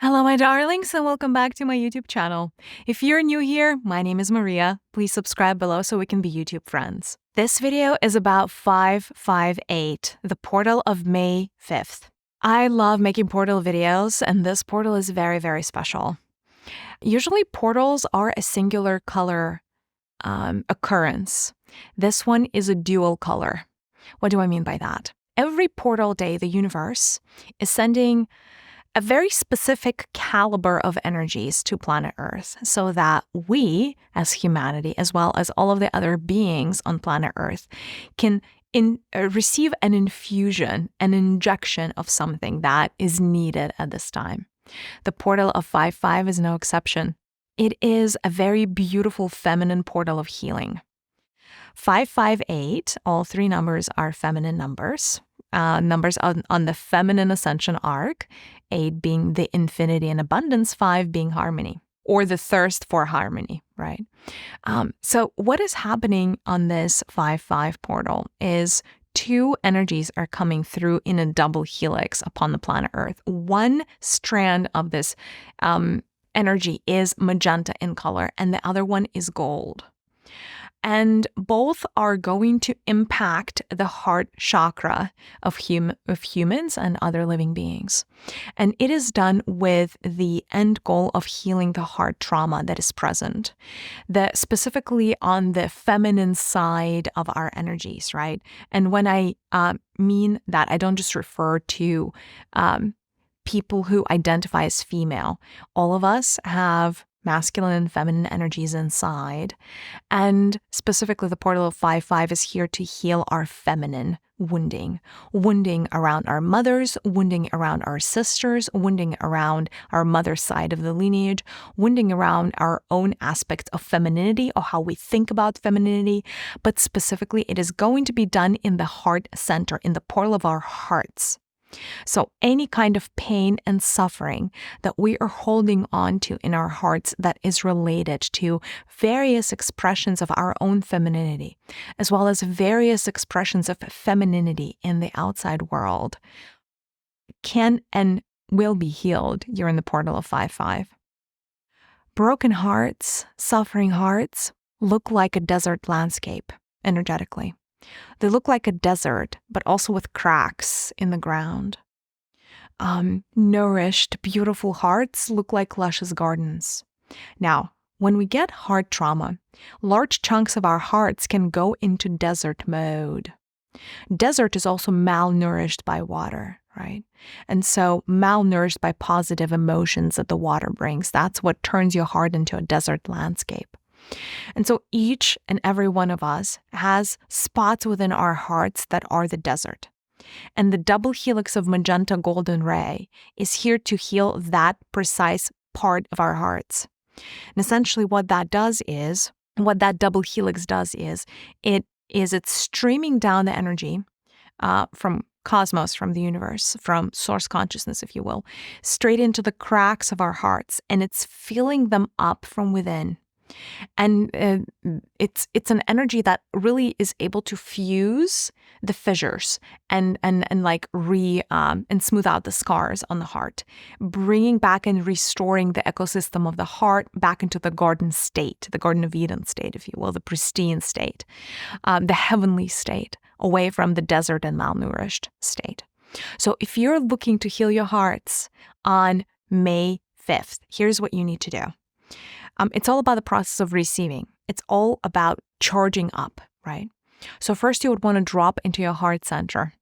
Hello, my darlings, and welcome back to my YouTube channel. If you're new here, my name is Mariya. Please subscribe below so we can be YouTube friends. This video is about 558, the portal of May 5th. I love making portal videos, and this portal is very, very special. Usually, portals are a singular color occurrence. This one is a dual color. What do I mean by that? Every portal day, the universe is sending a very specific caliber of energies to planet Earth so that we, as humanity, as well as all of the other beings on planet Earth, can receive an infusion, an injection of something that is needed at this time. The portal of 5-5 is no exception. It is a very beautiful feminine portal of healing. 558, all three numbers are feminine numbers. Numbers on the feminine ascension arc, 8 being the infinity and abundance, 5 being harmony, or the thirst for harmony, right? So what is happening on this 5-5 portal is two energies are coming through in a double helix upon the planet Earth. One strand of this energy is magenta in color, and the other one is gold. And both are going to impact the heart chakra of humans and other living beings. And it is done with the end goal of healing the heart trauma that is present, specifically on the feminine side of our energies, right? And when I mean that, I don't just refer to people who identify as female. All of us have masculine and feminine energies inside. And specifically, the portal of 5-5 is here to heal our feminine wounding around our mothers, wounding around our sisters, wounding around our mother's side of the lineage, wounding around our own aspects of femininity or how we think about femininity. But specifically, it is going to be done in the heart center, in the portal of our hearts. So any kind of pain and suffering that we are holding on to in our hearts that is related to various expressions of our own femininity, as well as various expressions of femininity in the outside world, can and will be healed here in the portal of 5-5. Broken hearts, suffering hearts look like a desert landscape energetically. They look like a desert, but also with cracks in the ground. Nourished, beautiful hearts look like luscious gardens. Now, when we get heart trauma, large chunks of our hearts can go into desert mode. Desert is also malnourished by water, right? And so malnourished by positive emotions that the water brings. That's what turns your heart into a desert landscape. And so each and every one of us has spots within our hearts that are the desert. And the double helix of magenta golden ray is here to heal that precise part of our hearts. And essentially what that double helix does is, it's streaming down the energy from cosmos, from the universe, from source consciousness, if you will, straight into the cracks of our hearts, and it's filling them up from within. And it's an energy that really is able to fuse the fissures and smooth out the scars on the heart, bringing back and restoring the ecosystem of the heart back into the garden state, the Garden of Eden state, if you will, the pristine state, the heavenly state, away from the desert and malnourished state. So if you're looking to heal your hearts on May 5th, here's what you need to do. It's all about the process of receiving. It's all about charging up, right? So first you would want to drop into your heart center.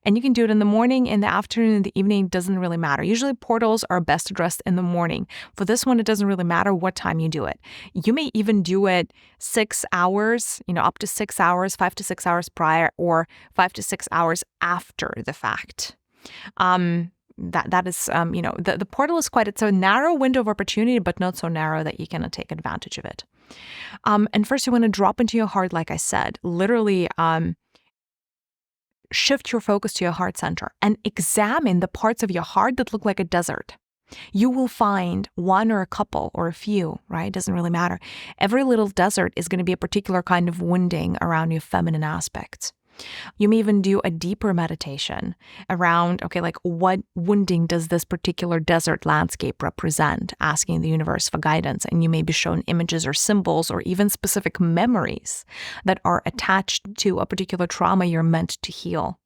And you can do it in the morning, in the afternoon, in the evening, doesn't really matter. Usually portals are best addressed in the morning. For this one, it doesn't really matter what time you do it. You may even do it 6 hours, up to 6 hours, 5 to 6 hours prior, or 5 to 6 hours after the fact. That is, the portal is it's a narrow window of opportunity, but not so narrow that you cannot take advantage of it. And first you want to drop into your heart, like I said, literally shift your focus to your heart center and examine the parts of your heart that look like a desert. You will find one or a couple or a few, right? It doesn't really matter. Every little desert is going to be a particular kind of wounding around your feminine aspects. You may even do a deeper meditation around, okay, like what wounding does this particular desert landscape represent? Asking the universe for guidance. And you may be shown images or symbols or even specific memories that are attached to a particular trauma you're meant to heal.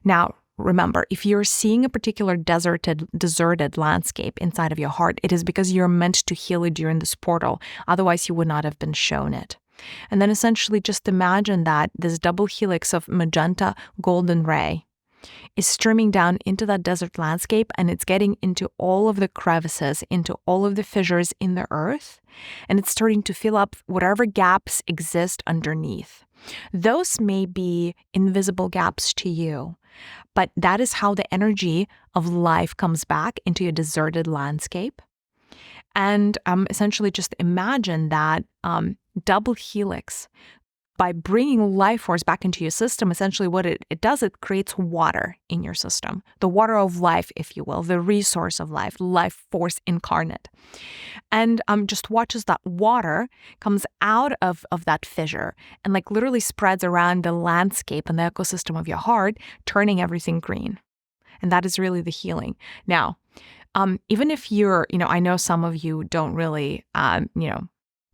Now, remember, if you're seeing a particular deserted landscape inside of your heart, it is because you're meant to heal it during this portal. Otherwise, you would not have been shown it. And then essentially just imagine that this double helix of magenta golden ray is streaming down into that desert landscape, and it's getting into all of the crevices, into all of the fissures in the earth, and it's starting to fill up whatever gaps exist underneath. Those may be invisible gaps to you, but that is how the energy of life comes back into your deserted landscape. And essentially just imagine that double helix, by bringing life force back into your system, essentially what it does, it creates water in your system, the water of life, if you will, the resource of life force incarnate. And just watch as that water comes out of that fissure and like literally spreads around the landscape and the ecosystem of your heart, turning everything green. And that is really the healing. Now, even if you're, I know some of you don't really,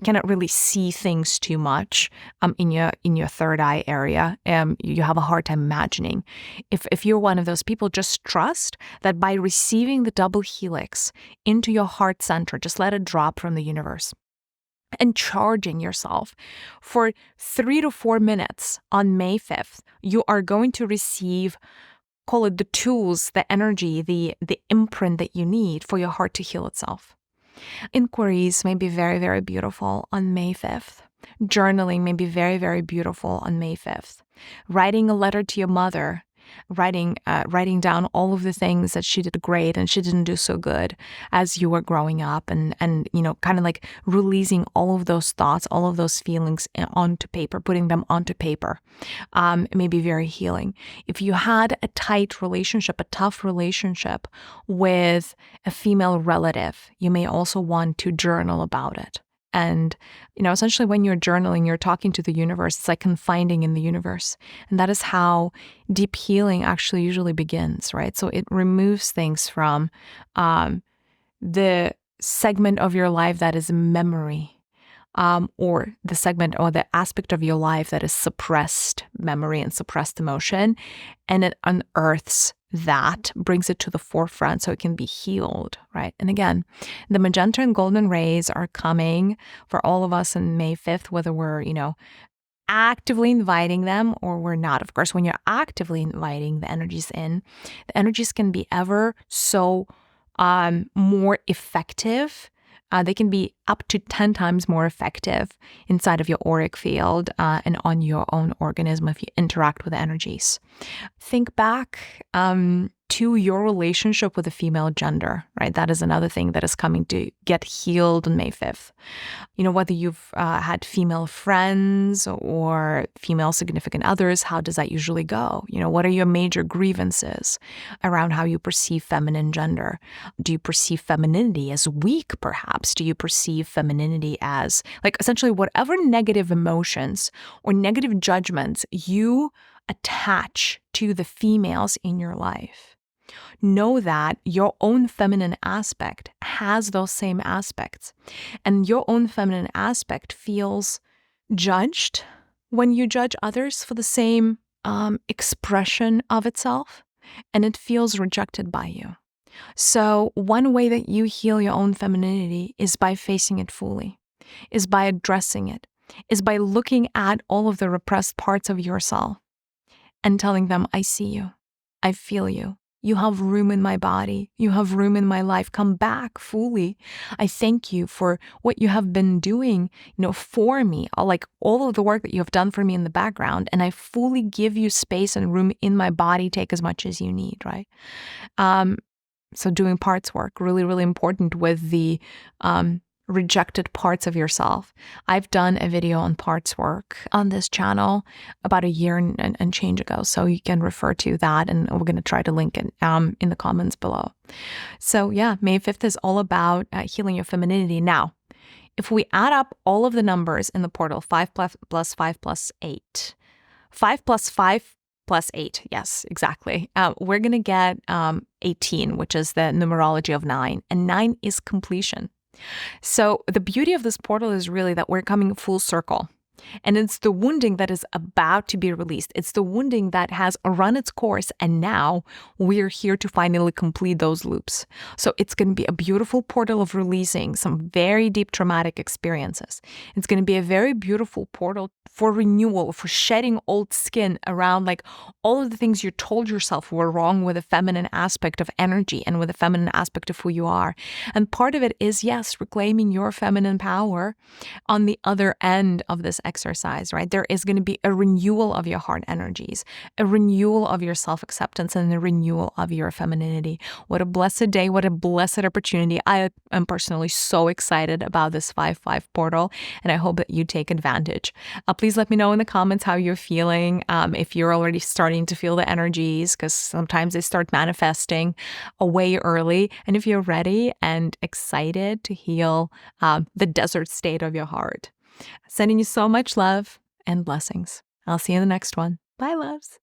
cannot really see things too much in your third eye area. You have a hard time imagining. If you're one of those people, just trust that by receiving the double helix into your heart center, just let it drop from the universe, and charging yourself for 3 to 4 minutes on May 5th, you are going to receive, call it the tools, the energy, the imprint that you need for your heart to heal itself. Inquiries may be very, very beautiful on May 5th. Journaling may be very, very beautiful on May 5th. Writing a letter to your mother, writing down all of the things that she did great and she didn't do so good as you were growing up, and kind of like releasing all of those thoughts, all of those feelings onto paper, putting them onto paper, may be very healing. If you had a tight relationship, a tough relationship with a female relative, you may also want to journal about it. And, essentially when you're journaling, you're talking to the universe. It's like confiding in the universe. And that is how deep healing actually usually begins, right? So it removes things from the segment of your life that is memory, or the segment or the aspect of your life that is suppressed memory and suppressed emotion. And it unearths that, brings it to the forefront so it can be healed, right? And again, the magenta and golden rays are coming for all of us on May 5th, whether we're, actively inviting them or we're not. Of course, when you're actively inviting the energies in, the energies can be ever so more effective. They can be up to 10 times more effective inside of your auric field and on your own organism if you interact with the energies. Think back to your relationship with the female gender, right? That is another thing that is coming to get healed on May 5th. Whether you've had female friends or female significant others, how does that usually go? What are your major grievances around how you perceive feminine gender? Do you perceive femininity as weak, perhaps? Do you perceive femininity as, like, essentially whatever negative emotions or negative judgments you attach to the females in your life? Know that your own feminine aspect has those same aspects, and your own feminine aspect feels judged when you judge others for the same expression of itself, and it feels rejected by you. So one way that you heal your own femininity is by facing it fully, is by addressing it, is by looking at all of the repressed parts of yourself and telling them, I see you, I feel you. You have room in my body. You have room in my life. Come back fully. I thank you for what you have been doing, for me, like all of the work that you have done for me in the background. And I fully give you space and room in my body. Take as much as you need, right? So doing parts work, really, really important with the rejected parts of yourself. I've done a video on parts work on this channel about a year and change ago, so you can refer to that, and we're going to try to link it in the comments below. So yeah, May 5th is all about healing your femininity. Now, if we add up all of the numbers in the portal, 5 plus 5 plus 8, 5 plus 5 plus 8. Yes, exactly. We're going to get 18, which is the numerology of 9. And 9 is completion. So the beauty of this portal is really that we're coming full circle. And it's the wounding that is about to be released. It's the wounding that has run its course. And now we're here to finally complete those loops. So it's going to be a beautiful portal of releasing some very deep traumatic experiences. It's going to be a very beautiful portal for renewal, for shedding old skin around like all of the things you told yourself were wrong with the feminine aspect of energy and with the feminine aspect of who you are. And part of it is, yes, reclaiming your feminine power on the other end of this exercise, right? There is going to be a renewal of your heart energies, a renewal of your self-acceptance, and a renewal of your femininity. What a blessed day. What a blessed opportunity. I am personally so excited about this 5-5 portal, and I hope that you take advantage. Please let me know in the comments how you're feeling, if you're already starting to feel the energies, because sometimes they start manifesting way early, and if you're ready and excited to heal the desert state of your heart. Sending you so much love and blessings. I'll see you in the next one. Bye, loves.